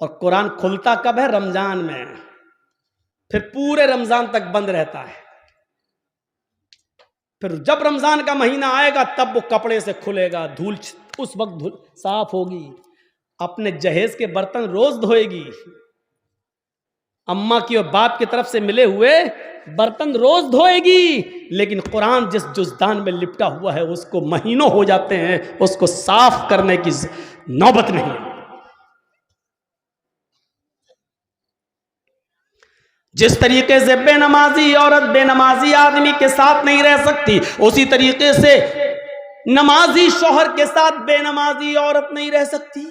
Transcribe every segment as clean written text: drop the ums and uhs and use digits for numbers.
اور قرآن کھلتا کب ہے؟ رمضان میں، پھر پورے رمضان تک بند رہتا ہے، پھر جب رمضان کا مہینہ آئے گا تب وہ کپڑے سے کھلے گا، دھول اس وقت دھول صاف ہوگی، اپنے جہیز کے برتن روز دھوئے گی، اماں کی اور باپ کی طرف سے ملے ہوئے برتن روز دھوئے گی، لیکن قرآن جس جزدان میں لپٹا ہوا ہے اس کو مہینوں ہو جاتے ہیں، اس کو صاف کرنے کی نوبت نہیں۔ جس طریقے سے بے نمازی عورت بے نمازی آدمی کے ساتھ نہیں رہ سکتی، اسی طریقے سے نمازی شوہر کے ساتھ بے نمازی عورت نہیں رہ سکتی۔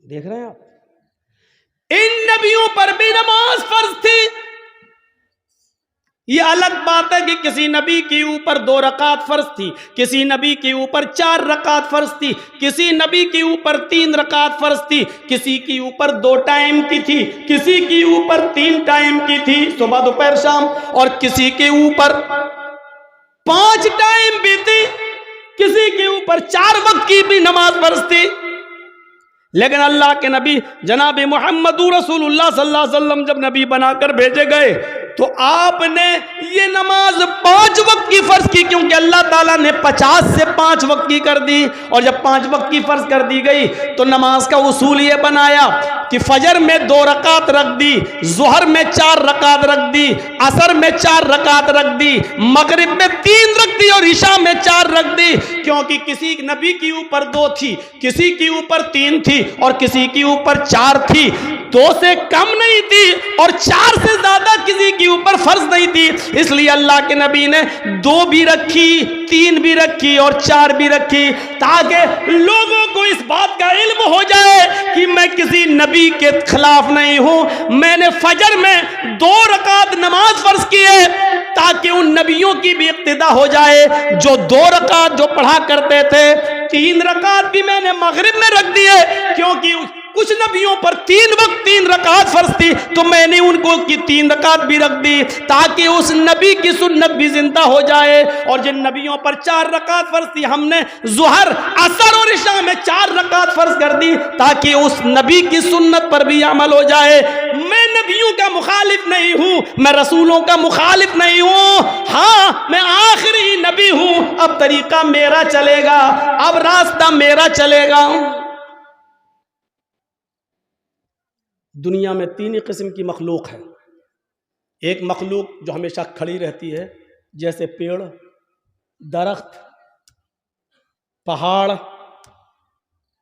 دیکھ رہے ہیں آپ، ان نبیوں پر بھی نماز فرض تھی۔ یہ الگ بات ہے کہ کسی نبی کے اوپر 2 رکعت فرض تھی، کسی نبی کے اوپر 4 رکعت فرض تھی، کسی نبی کے اوپر 3 رکعت فرض تھی، کسی کے اوپر 2 ٹائم کی تھی، کسی کے اوپر 3 ٹائم کی تھی، صبح دوپہر شام، اور کسی کے اوپر 5 ٹائم بھی تھی، کسی کے اوپر 4 وقت کی بھی نماز فرض تھی۔ لیکن اللہ کے نبی جناب محمد رسول اللہ صلی اللہ علیہ وسلم جب نبی بنا کر بھیجے گئے تو آپ نے یہ نماز 5 وقت کی فرض کی، کیونکہ اللہ تعالیٰ نے 50 سے 5 وقت کی کر دی، اور جب 5 وقت کی فرض کر دی گئی تو نماز کا اصول یہ بنایا کہ فجر میں 2 رکعت رکھ دی، ظہر میں 4 رکعت رکھ دی، عصر میں 4 رکعت رکھ دی، مغرب میں 3 رکھ دی، اور عشاء میں 4 رکھ دی، کیونکہ کسی نبی کے اوپر 2 تھی، کسی کے اوپر 3 تھی، اور کسی کے اوپر 4 تھی، 2 سے کم نہیں تھی اور 4 سے زیادہ کسی کے اوپر فرض نہیں تھی۔ اس لیے اللہ کے نبی نے 2 بھی رکھی، 3 بھی رکھی اور 4 بھی رکھی، تاکہ لوگوں کو اس بات کا علم ہو جائے کہ میں کسی نبی کے خلاف نہیں ہوں، میں نے فجر میں 2 رکعت نماز فرض کی ہے تاکہ ان نبیوں کی بھی اقتدا ہو جائے جو 2 رکعت جو پڑھا کرتے تھے، 3 رکعت بھی میں نے مغرب میں رکھ دی ہے، کیونکہ کچھ نبیوں پر 3 وقت 3 رکعت فرض تھی، تو میں نے ان کو کی 3 رکعت بھی رکھ دی تاکہ اس نبی کی سنت بھی زندہ ہو جائے، اور جن نبیوں پر 4 رکعت فرض تھی ہم نے ظہر، عصر اور عشاء میں 4 رکعت فرض کر دی تاکہ اس نبی کی سنت پر بھی عمل ہو جائے۔ میں نبیوں کا مخالف نہیں ہوں، میں رسولوں کا مخالف نہیں ہوں، ہاں میں آخری نبی ہوں، اب طریقہ میرا چلے گا، اب راستہ میرا چلے گا۔ دنیا میں 3 ہی قسم کی مخلوق ہے، ایک مخلوق جو ہمیشہ کھڑی رہتی ہے جیسے پیڑ، درخت، پہاڑ،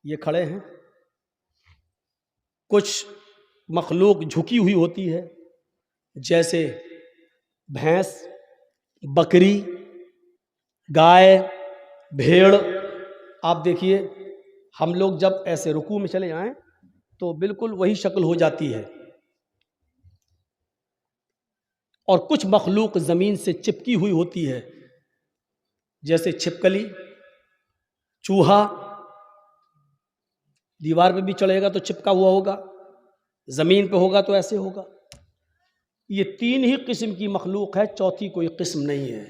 یہ کھڑے ہیں، کچھ مخلوق جھکی ہوئی ہوتی ہے جیسے بھینس، بکری، گائے، بھیڑ۔ آپ دیکھیے ہم لوگ جب ایسے رکوع میں چلے جائیں تو بالکل وہی شکل ہو جاتی ہے، اور کچھ مخلوق زمین سے چپکی ہوئی ہوتی ہے جیسے چھپکلی، چوہا، دیوار پہ بھی چڑھے گا تو چپکا ہوا ہوگا، زمین پہ ہوگا تو ایسے ہوگا۔ یہ 3 ہی قسم کی مخلوق ہے، چوتھی کوئی قسم نہیں ہے۔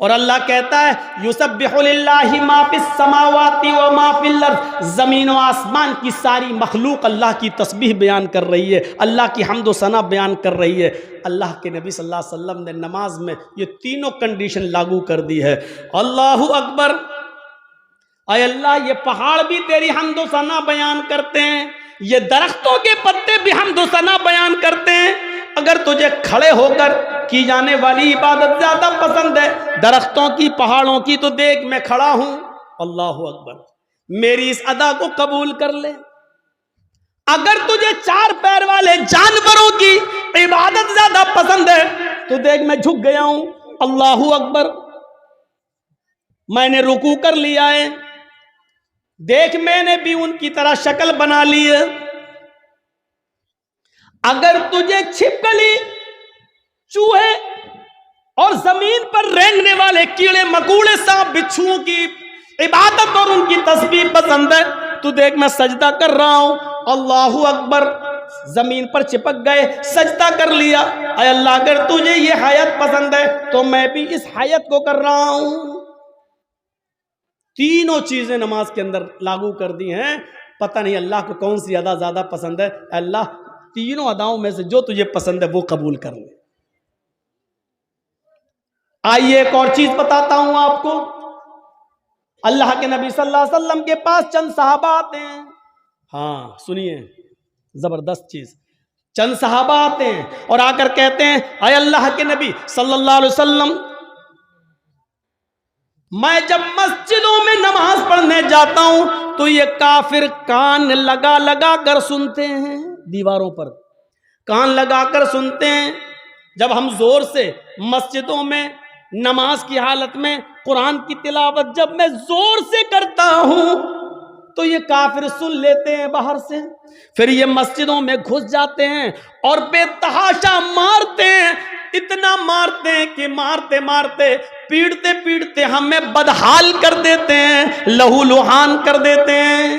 اور اللہ کہتا ہے یسبح للہ ما فی السماوات و ما فی الارض، زمین و آسمان کی ساری مخلوق اللہ کی تسبیح بیان کر رہی ہے، اللہ کی حمد و ثنا بیان کر رہی ہے۔ اللہ کے نبی صلی اللہ علیہ وسلم نے نماز میں یہ تینوں کنڈیشن لاگو کر دی ہے۔ اللہ اکبر، اے اللہ یہ پہاڑ بھی تیری حمد و ثنا بیان کرتے ہیں، یہ درختوں کے پتے بھی حمد و ثنا بیان کرتے ہیں۔ اگر تجھے کھڑے ہو کر کی جانے والی عبادت زیادہ پسند ہے درختوں کی، پہاڑوں کی، تو دیکھ میں کھڑا ہوں، اللہ اکبر، میری اس ادا کو قبول کر لے۔ اگر تجھے 4 پیر والے جانوروں کی عبادت زیادہ پسند ہے تو دیکھ میں جھک گیا ہوں، اللہ اکبر، میں نے رکوع کر لیا ہے، دیکھ میں نے بھی ان کی طرح شکل بنا لی ہے۔ اگر تجھے چھپکلی، چوہے اور زمین پر رینگنے والے کیڑے مکوڑے، سانپ بچھوؤں کی عبادت اور ان کی تسبیح پسند ہے تو دیکھ میں سجدہ کر رہا ہوں، اللہ اکبر، زمین پر چپک گئے، سجدہ کر لیا۔ اے اللہ اگر تجھے یہ حیات پسند ہے تو میں بھی اس حیات کو کر رہا ہوں۔ تینوں چیزیں نماز کے اندر لاگو کر دی ہیں. پتہ نہیں اللہ کو کون سی ادا زیادہ پسند ہے. اللہ تینوں اداؤں میں سے جو تجھے پسند ہے وہ قبول کر لے. آئیے ایک اور چیز بتاتا ہوں آپ کو. اللہ کے نبی صلی اللہ علیہ وسلم کے پاس چند صحابہ آتے ہیں. ہاں سنیے زبردست چیز. چند صحابہ آتے ہیں اور آ کر کہتے ہیں اے اللہ کے نبی صلی اللہ علیہ وسلم، میں جب مسجدوں میں نماز پڑھنے جاتا ہوں تو یہ کافر کان لگا لگا کر سنتے ہیں، دیواروں پر کان لگا کر سنتے ہیں. جب ہم زور سے مسجدوں میں نماز کی حالت میں قرآن کی تلاوت جب میں زور سے کرتا ہوں تو یہ کافر سن لیتے ہیں باہر سے، پھر یہ مسجدوں میں گھس جاتے ہیں اور بے تحاشا مارتے ہیں. اتنا مارتے ہیں کہ مارتے مارتے پیڑتے پیڑتے ہمیں بدحال کر دیتے ہیں، لہو لہان کر دیتے ہیں.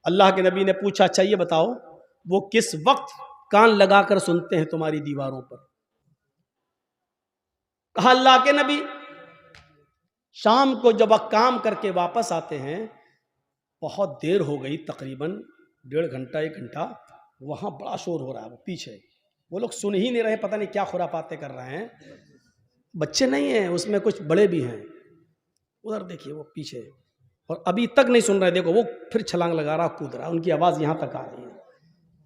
اللہ کے نبی نے پوچھا اچھا یہ بتاؤ وہ کس وقت کان لگا کر سنتے ہیں تمہاری دیواروں پر؟ کہا اللہ کے نبی شام کو جب کام کر کے واپس آتے ہیں، بہت دیر ہو گئی، تقریباً 1.5 گھنٹہ 1 گھنٹہ، وہاں بڑا شور ہو رہا ہے، وہ پیچھے وہ لوگ سن ہی نہیں رہے، پتہ نہیں کیا خرافاتیں کر رہے ہیں. بچے نہیں ہیں اس میں، کچھ بڑے بھی ہیں. ادھر دیکھیے وہ پیچھے، اور ابھی تک نہیں سن رہے. دیکھو وہ پھر چھلانگ لگا رہا، کود رہا، ان کی آواز یہاں تک آ رہی ہے.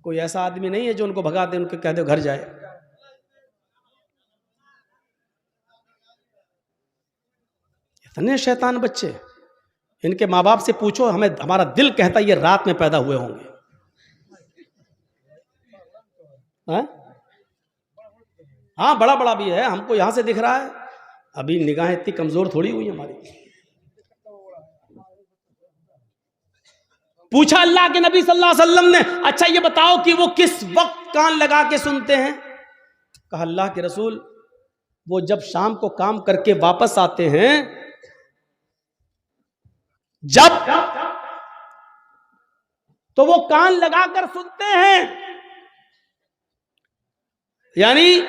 کوئی ایسا آدمی نہیں ہے جو ان کو بھگا دے، ان کو کہہ دے گھر جائے. اتنے شیطان بچے. ان کے ماں باپ سے پوچھو، ہمارا دل کہتا ہے یہ رات میں پیدا ہوئے ہوں گے. ہاں بڑا بڑا بھی ہے، ہم کو یہاں سے دکھ رہا ہے. ابھی نگاہیں اتنی کمزور تھوڑی ہوئی ہماری. پوچھا اللہ کے نبی صلی اللہ علیہ وسلم نے اچھا یہ بتاؤ کہ وہ کس وقت کان لگا کے سنتے ہیں؟ کہا اللہ کے رسول وہ جب شام کو کام کر کے واپس آتے ہیں، جب تو وہ کان لگا کر سنتے ہیں، یعنی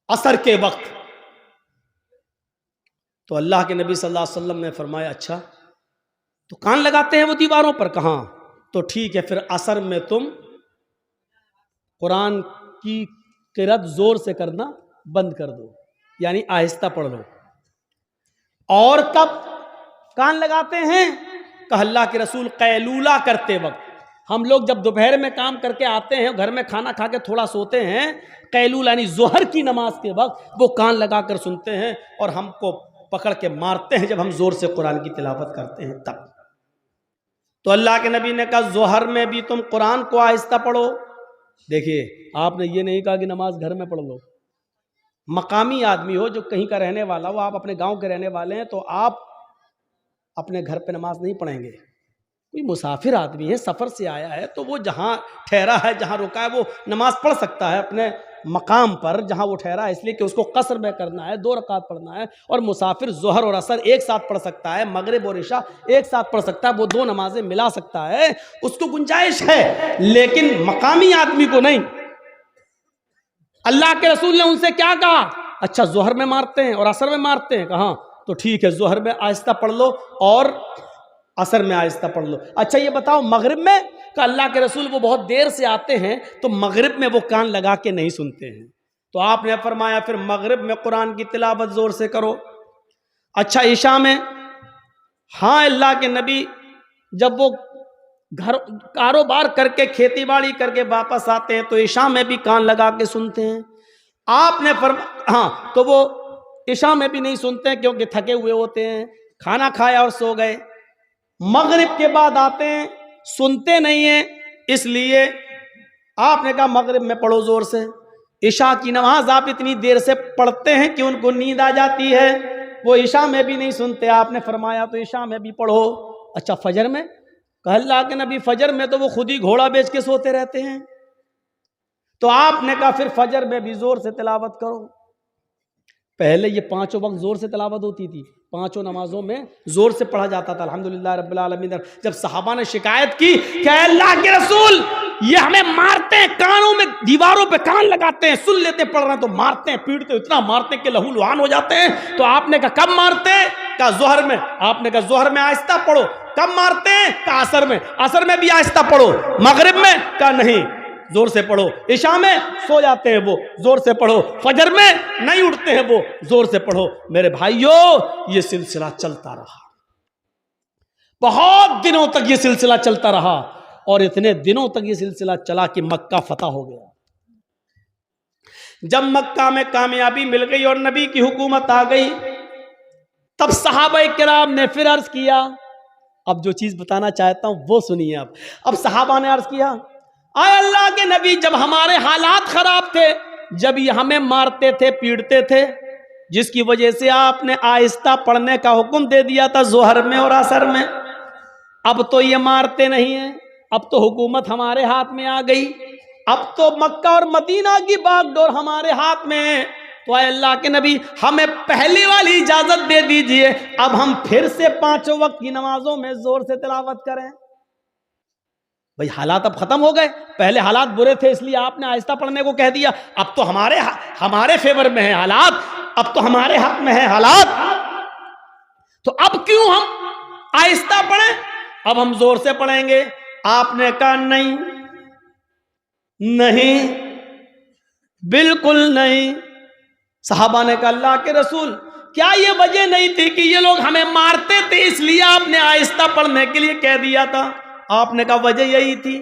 عصر کے وقت. تو اللہ کے نبی صلی اللہ علیہ وسلم نے فرمایا اچھا تو کان لگاتے ہیں وہ دیواروں پر؟ کہاں. تو ٹھیک ہے، پھر عصر میں تم قرآن کی قرأت زور سے کرنا بند کر دو، یعنی آہستہ پڑھ لو. اور کب کان لگاتے ہیں؟ کہ اللہ کے رسول قیلولہ کرتے وقت. ہم لوگ جب دوپہر میں کام کر کے آتے ہیں، گھر میں کھانا کھا کے تھوڑا سوتے ہیں، قیلولہ یعنی ظہر کی نماز کے وقت وہ کان لگا کر سنتے ہیں اور ہم کو پکڑ کے مارتے ہیں جب ہم زور سے قرآن کی تلاوت کرتے ہیں تب. تو اللہ کے نبی نے کہا ظہر میں بھی تم قرآن کو آہستہ پڑھو. دیکھیے آپ نے یہ نہیں کہا کہ نماز گھر میں پڑھ لو. مقامی آدمی ہو جو کہیں کا رہنے والا ہو، آپ اپنے گاؤں کے رہنے والے ہیں تو آپ اپنے گھر پہ نماز نہیں پڑھیں گے. کوئی مسافر آدمی ہے، سفر سے آیا ہے، تو وہ جہاں ٹھہرا ہے، جہاں رکا ہے، وہ نماز پڑھ سکتا ہے اپنے مقام پر جہاں وہ ٹھہرا ہے، اس لیے کہ اس کو قصر میں کرنا ہے، 2 رکعت پڑھنا ہے. اور مسافر ظہر اور عصر ایک ساتھ پڑھ سکتا ہے، مغرب اور عشاء ایک ساتھ پڑھ سکتا ہے، وہ 2 نمازیں ملا سکتا ہے، اس کو گنجائش ہے. لیکن مقامی آدمی کو نہیں. اللہ کے رسول نے ان سے کیا کہا؟ اچھا ظہر میں مارتے ہیں اور عصر میں مارتے ہیں؟ کہاں. تو ٹھیک ہے ظہر میں آہستہ پڑھ لو اور عصر میں آہستہ پڑھ لو. اچھا یہ بتاؤ مغرب میں؟ کہ اللہ کے رسول وہ بہت دیر سے آتے ہیں تو مغرب میں وہ کان لگا کے نہیں سنتے ہیں. تو آپ نے فرمایا پھر مغرب میں قرآن کی تلاوت زور سے کرو. اچھا عشاء میں؟ ہاں اللہ کے نبی جب وہ گھر کاروبار کر کے کھیتی باڑی کر کے واپس آتے ہیں تو عشاء میں بھی کان لگا کے سنتے ہیں. آپ نے ہاں تو وہ عشاء میں بھی نہیں سنتے ہیں کیونکہ تھکے ہوئے ہوتے ہیں، کھانا کھایا اور سو گئے. مغرب کے بعد آتے ہیں، سنتے نہیں ہیں، اس لیے آپ نے کہا مغرب میں پڑھو زور سے. عشاء کی نماز آپ اتنی دیر سے پڑھتے ہیں کہ ان کو نیند آ جاتی ہے، وہ عشاء میں بھی نہیں سنتے. آپ نے فرمایا تو عشاء میں بھی پڑھو. اچھا فجر میں؟ کہ اللہ کے نبی فجر میں تو وہ خود ہی گھوڑا بیچ کے سوتے رہتے ہیں. تو آپ نے کہا پھر فجر میں بھی زور سے تلاوت کرو. پہلے یہ 5 وقت زور سے تلاوت ہوتی تھی، 5 نمازوں میں زور سے پڑھا جاتا تھا. الحمدللہ رب العالمین. جب صحابہ نے شکایت کی کہ اے اللہ کے رسول یہ ہمیں مارتے ہیں، کانوں میں دیواروں پہ کان لگاتے ہیں، سن لیتے پڑھ رہے ہیں تو مارتے ہیں، پیٹتے اتنا مارتے ہیں کہ لہو لہان ہو جاتے ہیں. تو آپ نے کہا کب مارتے؟ کہا ظہر میں. آپ نے کہا ظہر میں آہستہ پڑھو. کب مارتے ہیں؟ کہا عصر میں. عصر میں بھی آہستہ پڑھو. مغرب میں؟ کہا نہیں زور سے پڑھو. عشاء میں سو جاتے ہیں وہ، زور سے پڑھو. فجر میں نہیں اٹھتے ہیں وہ، زور سے پڑھو. میرے بھائیو یہ سلسلہ چلتا رہا، بہت دنوں تک یہ سلسلہ چلتا رہا، اور اتنے دنوں تک یہ سلسلہ چلا کہ مکہ فتح ہو گیا. جب مکہ میں کامیابی مل گئی اور نبی کی حکومت آ گئی، تب صحابہ کرام نے پھر عرض کیا. اب جو چیز بتانا چاہتا ہوں وہ سنیے. اب صحابہ نے عرض کیا، آئے اللہ کے نبی، جب ہمارے حالات خراب تھے، جب یہ ہمیں مارتے تھے پیٹتے تھے، جس کی وجہ سے آپ نے آہستہ پڑھنے کا حکم دے دیا تھا ظہر میں اور عصر میں، اب تو یہ مارتے نہیں ہیں، اب تو حکومت ہمارے ہاتھ میں آ گئی، اب تو مکہ اور مدینہ کی باغ ڈور ہمارے ہاتھ میں ہے، تو اے اللہ کے نبی ہمیں پہلی والی اجازت دے دیجئے، اب ہم پھر سے 5 وقت کی نمازوں میں زور سے تلاوت کریں. بھئی حالات اب ختم ہو گئے، پہلے حالات برے تھے اس لیے آپ نے آہستہ پڑھنے کو کہہ دیا، اب تو ہمارے فیور میں ہے حالات، اب تو ہمارے حق میں ہے حالات، تو اب کیوں ہم آہستہ پڑھیں، اب ہم زور سے پڑھیں گے. آپ نے کہا نہیں، بالکل نہیں. صحابہ نے کہا اللہ کے رسول، کیا یہ وجہ نہیں تھی کہ یہ لوگ ہمیں مارتے تھے اس لیے آپ نے آہستہ پڑھنے کے لیے کہہ دیا تھا؟ آپ نے کہا وجہ یہی تھی.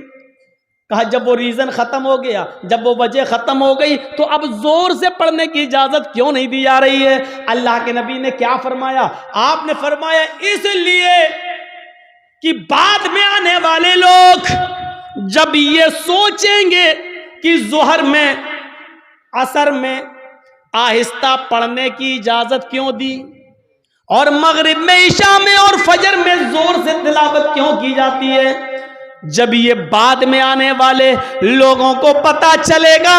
کہا جب وہ ریزن ختم ہو گیا، جب وہ وجہ ختم ہو گئی، تو اب زور سے پڑھنے کی اجازت کیوں نہیں دی جا رہی ہے؟ اللہ کے نبی نے کیا فرمایا؟ آپ نے فرمایا اس لیے کہ بعد میں آنے والے لوگ جب یہ سوچیں گے کہ ظہر میں عصر میں آہستہ پڑھنے کی اجازت کیوں دی، اور مغرب میں عشاء میں اور فجر میں زور سے تلاوت کیوں کی جاتی ہے، جب یہ بعد میں آنے والے لوگوں کو پتا چلے گا،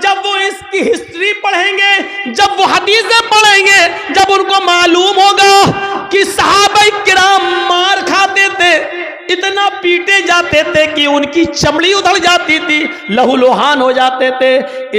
جب وہ اس کی ہسٹری پڑھیں گے، جب وہ حدیثیں پڑھیں گے، جب ان کو معلوم ہوگا کہ صحابہ کرام مار کھاتے تھے، اتنا پیٹے جاتے تھے کہ ان کی چمڑی ادھڑ جاتی تھی، لہو لوہان ہو جاتے تھے،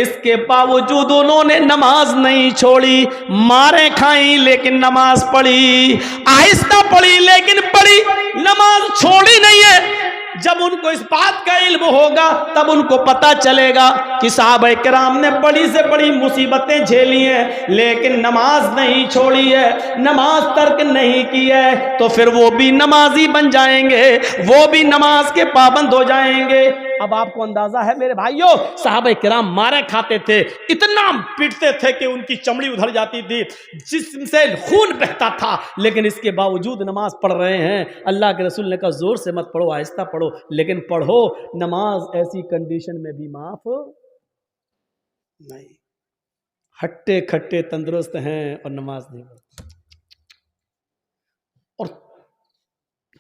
اس کے باوجود انہوں نے نماز نہیں چھوڑی، ماریں کھائیں لیکن نماز پڑھی، آہستہ پڑھی لیکن پڑھی، نماز چھوڑی نہیں ہے. جب ان کو اس بات کا علم ہوگا تب ان کو پتا چلے گا کہ صحابہ کرام نے بڑی سے بڑی مصیبتیں جھیلی ہیں لیکن نماز نہیں چھوڑی ہے، نماز ترک نہیں کی ہے، تو پھر وہ بھی نمازی بن جائیں گے، وہ بھی نماز کے پابند ہو جائیں گے. اب آپ کو اندازہ ہے میرے بھائیوں، صحابہ کرام مارے کھاتے تھے، اتنا پیٹتے تھے کہ ان کی چمڑی ادھر جاتی تھی، جسم سے خون بہتا تھا، لیکن اس کے باوجود نماز پڑھ رہے ہیں. اللہ کے رسول نے کہا زور سے مت پڑھو، آہستہ پڑھو، لیکن پڑھو. نماز ایسی کنڈیشن میں بھی معاف نہیں. ہٹے کھٹے تندرست ہیں اور نماز نہیں پڑھتے. اور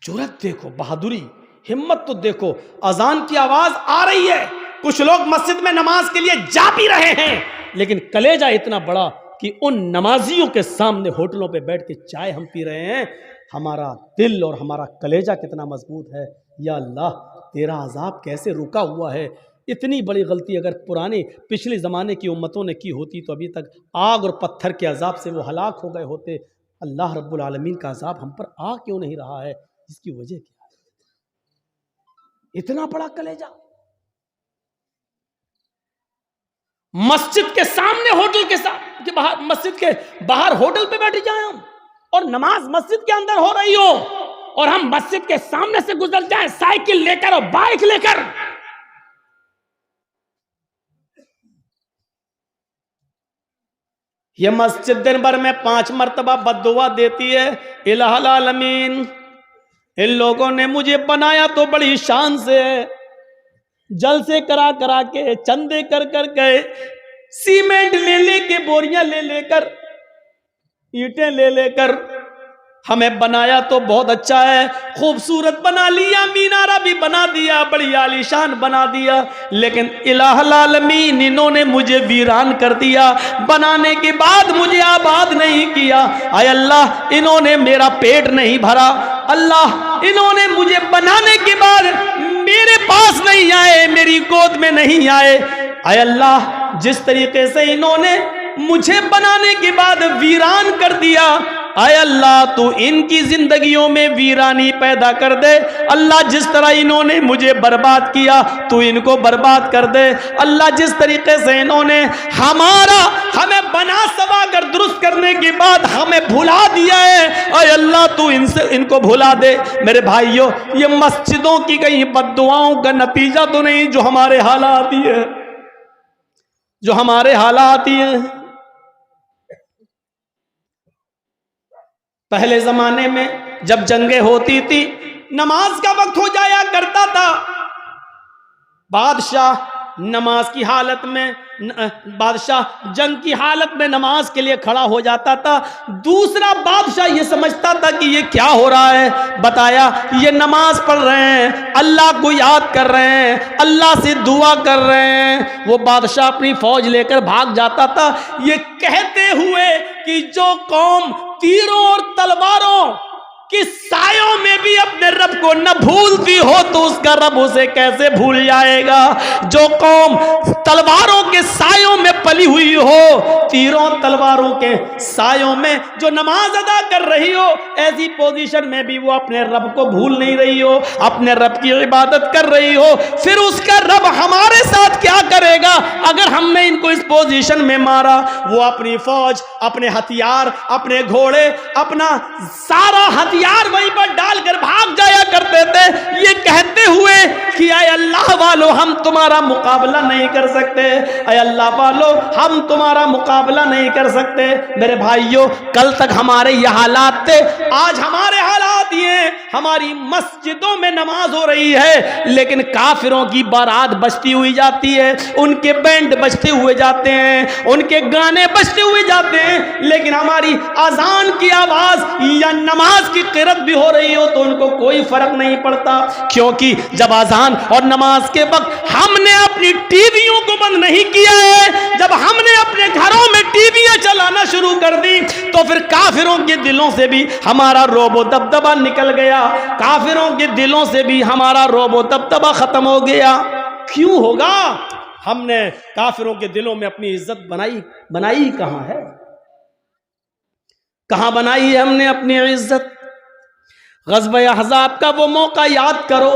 جرأت دیکھو، بہادری، ہمت تو دیکھو. اذان کی آواز آ رہی ہے، کچھ لوگ مسجد میں نماز کے لیے جا بھی رہے ہیں، لیکن کلیجہ اتنا بڑا کہ ان نمازیوں کے سامنے ہوٹلوں پہ بیٹھ کے چائے ہم پی رہے ہیں. ہمارا دل اور ہمارا کلیجہ کتنا مضبوط ہے. یا اللہ تیرا عذاب کیسے رکا ہوا ہے. اتنی بڑی غلطی اگر پچھلے زمانے کی امتوں نے کی ہوتی تو ابھی تک آگ اور پتھر کے عذاب سے وہ ہلاک ہو گئے ہوتے. اللہ رب العالمین کا عذاب ہم پر آ کیوں نہیں رہا ہے؟ اس کی وجہ کیا ہے؟ اتنا بڑا کلیجہ. مسجد کے سامنے ہوٹل کے باہر، مسجد کے باہر ہوٹل پہ بیٹھ جائیں ہم، اور نماز مسجد کے اندر ہو رہی ہو، اور ہم مسجد کے سامنے سے گزر جائیں سائیکل لے کر اور بائک لے کر. یہ مسجد دن بھر میں 5 مرتبہ بد دعا دیتی ہے، الہ العالمین ان لوگوں نے مجھے بنایا تو بڑی شان سے، جلسے کرا کرا کے، چندے کر کر گئے، سیمنٹ لے لے کے، بوریاں لے لے کر، اینٹیں لے لے کر ہمیں بنایا تو بہت اچھا ہے، خوبصورت بنا لیا، مینارہ بھی بنا دیا، بڑی عالیشان بنا دیا، لیکن الہ العالمین انہوں نے مجھے ویران کر دیا، بنانے کے بعد مجھے آباد نہیں کیا. اے اللہ انہوں نے میرا پیٹ نہیں بھرا، اللہ انہوں نے مجھے بنانے کے بعد میرے پاس نہیں آئے، میری گود میں نہیں آئے. اے اللہ جس طریقے سے انہوں نے مجھے بنانے کے بعد ویران کر دیا، اے اللہ تو ان کی زندگیوں میں ویرانی پیدا کر دے، اللہ جس طرح انہوں نے مجھے برباد کیا تو ان کو برباد کر دے، اللہ جس طریقے سے انہوں نے ہمیں بنا سوا کر درست کرنے کے بعد ہمیں بھلا دیا ہے، اے اللہ تو ان کو بھلا دے۔ میرے بھائیوں، یہ مسجدوں کی کہیں بد دعاؤں کا نتیجہ تو نہیں جو ہمارے حالات ہی ہیں، جو ہمارے حالات ہی ہیں۔ پہلے زمانے میں جب جنگیں ہوتی تھی، نماز کا وقت ہو جایا کرتا تھا، بادشاہ نماز کی حالت میں بادشاہ جنگ کی حالت میں نماز کے لیے کھڑا ہو جاتا تھا، دوسرا بادشاہ یہ سمجھتا تھا کہ یہ کیا ہو رہا ہے، بتایا یہ نماز پڑھ رہے ہیں، اللہ کو یاد کر رہے ہیں، اللہ سے دعا کر رہے ہیں۔ وہ بادشاہ اپنی فوج لے کر بھاگ جاتا تھا، یہ کہتے ہوئے کہ جو قوم تیروں اور تلواروں کہ سایوں میں بھی اپنے رب کو نہ بھولتی ہو تو اس کا رب اسے کیسے بھول جائے گا۔ جو قوم تلواروں کے سایوں میں پلی ہوئی ہو، تیروں تلواروں کے سایوں میں جو نماز ادا کر رہی ہو، ایسی پوزیشن میں بھی وہ اپنے رب کو بھول نہیں رہی ہو، اپنے رب کی عبادت کر رہی ہو، پھر اس کا رب ہمارے ساتھ کیا کرے گا اگر ہم نے ان کو اس پوزیشن میں مارا؟ وہ اپنی فوج، اپنے ہتھیار، اپنے گھوڑے، اپنا سارا ہتھیار وہیں پر ڈال کر بھاگ جایا کرتے تھے، یہ کہتے ہوئے کہ اے اللہ والو ہم تمہارا مقابلہ نہیں کر سکتے، اے اللہ والو ہم تمہارا مقابلہ نہیں کر سکتے۔ میرے بھائیوں، کل تک ہمارے یہ حالات تھے، آج ہمارے حالات یہ ہیں، ہماری مسجدوں میں نماز ہو رہی ہے لیکن کافروں کی بارات بجتی ہوئی جاتی ہے، ان کے بینڈ بجتے ہوئے جاتے ہیں، ان کے گانے بجتے ہوئے جاتے ہیں، لیکن ہماری اذان کی آواز یا نماز کی قرات بھی ہو رہی ہو تو ان کو کوئی فرق نہیں پڑتا، کیونکہ جب اذان اور نماز کے وقت ہم نے اپنی ٹی ویوں کو بند نہیں کیا ہے، جب ہم نے اپنے گھروں میں ٹی ویاں چلانا شروع کر دی تو پھر کافروں کے دلوں سے بھی ہمارا رعب و دبدبہ نکل گیا، کافروں کے دلوں سے بھی ہمارا رعب و دبدبہ ختم ہو گیا۔ کیوں ہوگا؟ ہم نے کافروں کے دلوں میں اپنی عزت بنائی کہاں ہے؟ کہاں بنائی ہے ہم نے اپنی عزت؟ غزوہ احزاب کا وہ موقع یاد کرو،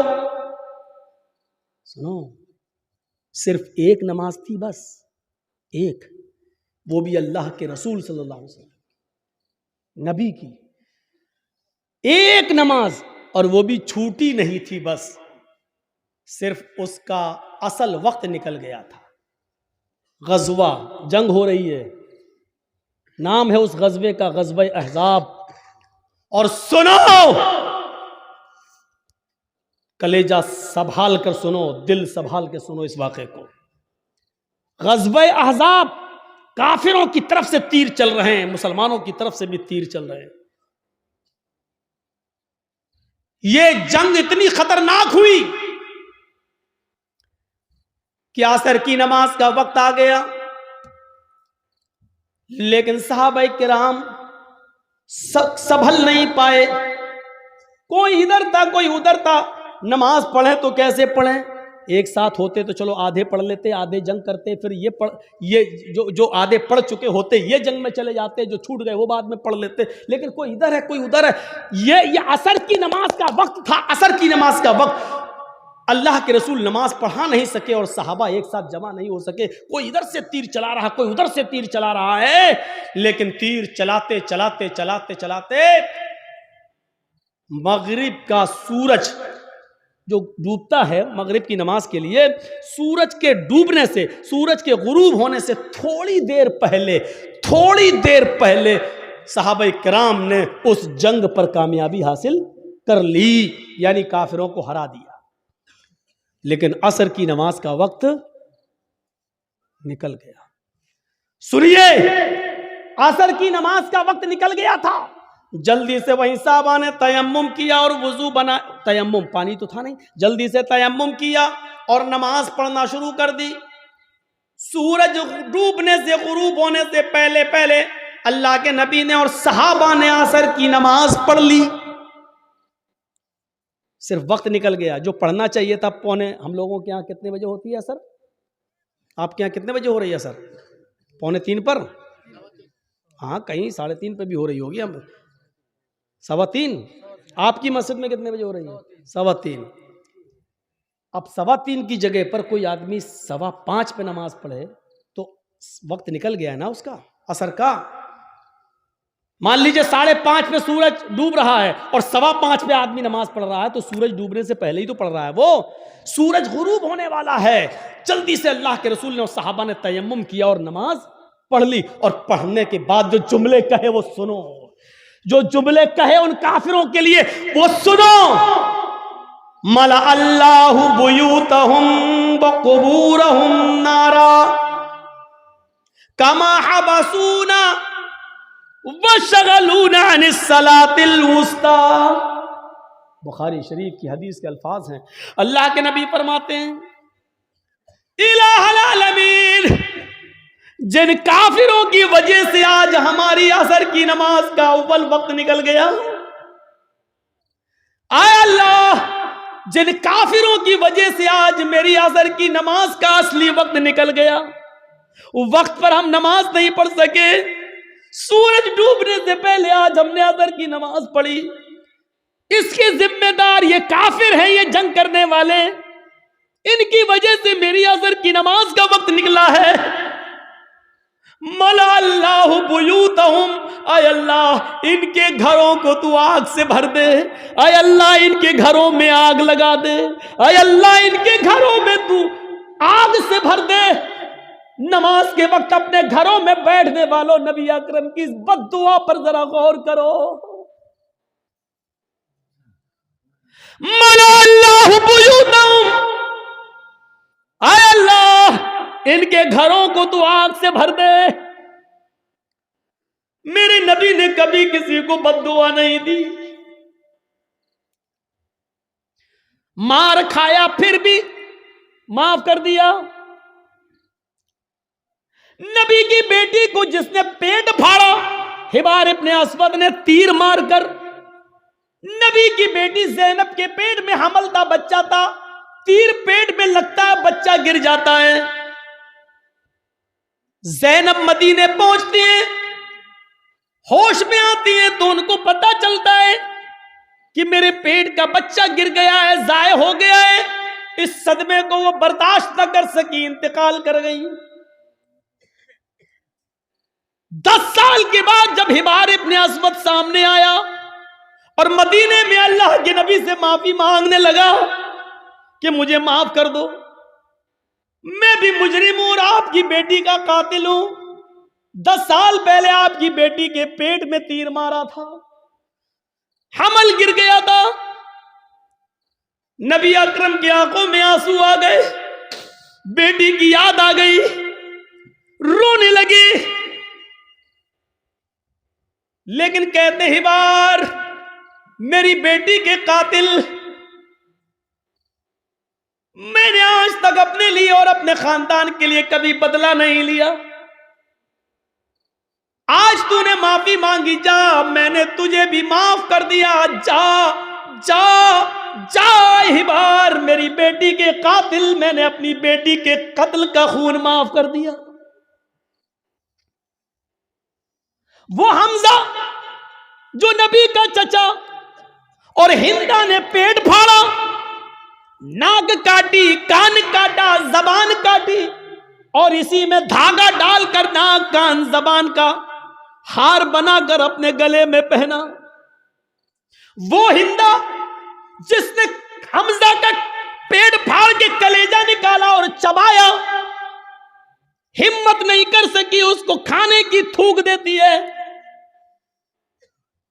سنو، صرف ایک نماز تھی، بس ایک، وہ بھی اللہ کے رسول صلی اللہ علیہ وسلم نبی کی ایک نماز، اور وہ بھی چھوٹی نہیں تھی، بس صرف اس کا اصل وقت نکل گیا تھا۔ غزوہ، جنگ ہو رہی ہے، نام ہے اس غزوے کا غزوہ احزاب۔ اور سنو، کلیجہ سنبھال کر سنو، دل سنبھال کے سنو اس واقعے کو۔ غزوہ احزاب، کافروں کی طرف سے تیر چل رہے ہیں، مسلمانوں کی طرف سے بھی تیر چل رہے ہیں۔ یہ جنگ اتنی خطرناک ہوئی کہ عصر کی نماز کا وقت آ گیا، لیکن صحابہ کرام سنبھل نہیں پائے، کوئی ادھر تھا کوئی ادھر تھا۔ نماز پڑھیں تو کیسے پڑھیں؟ ایک ساتھ ہوتے تو چلو آدھے پڑھ لیتے، آدھے جنگ کرتے، پھر یہ جو آدھے پڑھ چکے ہوتے یہ جنگ میں چلے جاتے، جو چھوٹ گئے وہ بعد میں پڑھ لیتے، لیکن کوئی ادھر ہے کوئی ادھر ہے۔ یہ عصر کی نماز کا وقت تھا، عصر کی نماز کا وقت۔ اللہ کے رسول نماز پڑھا نہیں سکے اور صحابہ ایک ساتھ جمع نہیں ہو سکے، کوئی ادھر سے تیر چلا رہا، کوئی ادھر سے تیر چلا رہا ہے، لیکن تیر چلاتے چلاتے چلاتے چلاتے مغرب کا سورج جو ڈوبتا ہے مغرب کی نماز کے لیے، سورج کے ڈوبنے سے، سورج کے غروب ہونے سے تھوڑی دیر پہلے صحابہ کرام نے اس جنگ پر کامیابی حاصل کر لی، یعنی کافروں کو ہرا دیا۔ لیکن عصر کی نماز کا وقت نکل گیا۔ سنیے، عصر کی نماز کا وقت نکل گیا تھا، جلدی سے وہیں صحابہ نے تیمم کیا اور وضو بنا، تیمم پانی تو تھا نہیں، جلدی سے تیمم کیا اور نماز پڑھنا شروع کر دی۔ سورج ڈوبنے سے، غروب ہونے سے پہلے پہلے اللہ کے نبی نے اور صحابہ نے عصر کی نماز پڑھ لی۔ صرف وقت نکل گیا، جو پڑھنا چاہیے تھا پونے، ہم لوگوں کے یہاں کتنے بجے ہوتی ہے عصر؟ آپ کے یہاں کتنے بجے ہو رہی ہے عصر؟ 2:45 پر؟ ہاں، کہیں 3:30 پہ بھی ہو رہی ہوگی، 3:15 آپ کی مسجد میں کتنے بجے ہو رہی ہے؟ 3:15. اب 3:15 کی جگہ پر کوئی آدمی 5:15 پہ نماز پڑھے تو وقت نکل گیا ہے نا اس کا عصر کا. مان لیجئے 5:30 پہ سورج ڈوب رہا ہے اور 5:15 پہ آدمی نماز پڑھ رہا ہے تو سورج ڈوبنے سے پہلے ہی تو پڑھ رہا ہے. وہ سورج غروب ہونے والا ہے. جلدی سے اللہ کے رسول نے اور صحابہ نے تیمم کیا اور نماز پڑھ لی. اور پڑھنے کے بعد جو جملے کہے وہ سنو, جو جملے کہے ان کافروں کے لیے وہ سنو. ملأ اللہ بیوتہم وقبورہم نارا کما حبسونا وشغلونا عن الصلاة الوسطی. بخاری شریف کی حدیث کے الفاظ ہیں. اللہ کے نبی فرماتے ہیں الہ العالمین, جن کافروں کی وجہ سے آج ہماری عصر کی نماز کا اول وقت نکل گیا, اے اللہ جن کافروں کی وجہ سے آج میری عصر کی نماز کا اصلی وقت نکل گیا, وقت پر ہم نماز نہیں پڑھ سکے, سورج ڈوبنے سے پہلے آج ہم نے عصر کی نماز پڑھی, اس کے ذمہ دار یہ کافر ہیں, یہ جنگ کرنے والے, ان کی وجہ سے میری عصر کی نماز کا وقت نکلا ہے. ملأ اللہ بیوتہم, اے اللہ ان کے گھروں کو تو آگ سے بھر دے, اے اللہ ان کے گھروں میں آگ لگا دے, اے اللہ ان کے گھروں میں تو آگ سے بھر دے. نماز کے وقت اپنے گھروں میں بیٹھنے والوں, نبی اکرم کی اس بد دعا پر ذرا غور کرو. ملأ اللہ بیوتہم, اے اللہ ان کے گھروں کو تو آگ سے بھر دے. میرے نبی نے کبھی کسی کو بد دعا نہیں دی. مار کھایا پھر بھی معاف کر دیا. نبی کی بیٹی کو جس نے پیٹ پھاڑا, حبار ابن اسود نے تیر مار کر, نبی کی بیٹی زینب کے پیٹ میں حمل تھا, بچہ تھا, تیر پیٹ میں لگتا ہے, بچہ گر جاتا ہے. زینب مدینے پہنچتی ہیں, ہوش میں آتی ہیں تو ان کو پتا چلتا ہے کہ میرے پیٹ کا بچہ گر گیا ہے, ضائع ہو گیا ہے. اس صدمے کو وہ برداشت نہ کر سکی, انتقال کر گئی. 10 سال کے بعد جب حبار ابن اسود سامنے آیا اور مدینے میں اللہ کے نبی سے معافی مانگنے لگا کہ مجھے معاف کر دو, میں بھی مجرم ہوں اور آپ کی بیٹی کا قاتل ہوں. 10 سال پہلے آپ کی بیٹی کے پیٹ میں تیر مارا تھا, حمل گر گیا تھا. نبی اکرم کی آنکھوں میں آنسو آ گئے, بیٹی کی یاد آ گئی, رونے لگی. لیکن کہتے حبار میری بیٹی کے قاتل, میں نے آج تک اپنے لیے اور اپنے خاندان کے لیے کبھی بدلہ نہیں لیا. آج تو نے معافی مانگی, جا, میں نے تجھے بھی معاف کر دیا, جا جا جا حبار میری بیٹی کے قاتل, میں نے اپنی بیٹی کے قتل کا خون معاف کر دیا. وہ حمزہ جو نبی کا چچا اور ہندا نے پیٹ پھاڑا, ناک کاٹی, کان کاٹا, زبان کاٹی, اور اسی میں دھاگا ڈال کر ناک, کان, زبان کا ہار بنا کر اپنے گلے میں پہنا. وہ ہندا جس نے حمزہ کا پیٹ پھاڑ کے کلیجہ نکالا اور چبایا, ہمت نہیں کر سکی اس کو کھانے کی, تھوک دیتی ہے.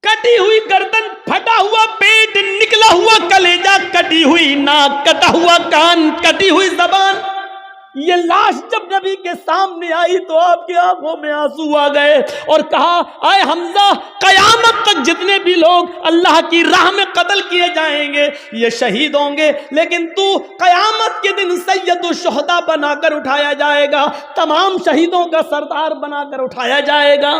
کٹی ہوئی گردن, پھٹا ہوا پیٹ, نکلا ہوا کلیجہ, کٹی ہوئی ناک, کٹا ہوا کان, کٹی ہوئی زبان. یہ لاش جب نبی کے سامنے آئی تو آپ کی آنکھوں میں آنسو آ گئے اور کہا اے حمزہ, قیامت تک جتنے بھی لوگ اللہ کی راہ میں قتل کیے جائیں گے یہ شہید ہوں گے, لیکن تو قیامت کے دن سید الشہداء بنا کر اٹھایا جائے گا, تمام شہیدوں کا سردار بنا کر اٹھایا جائے گا.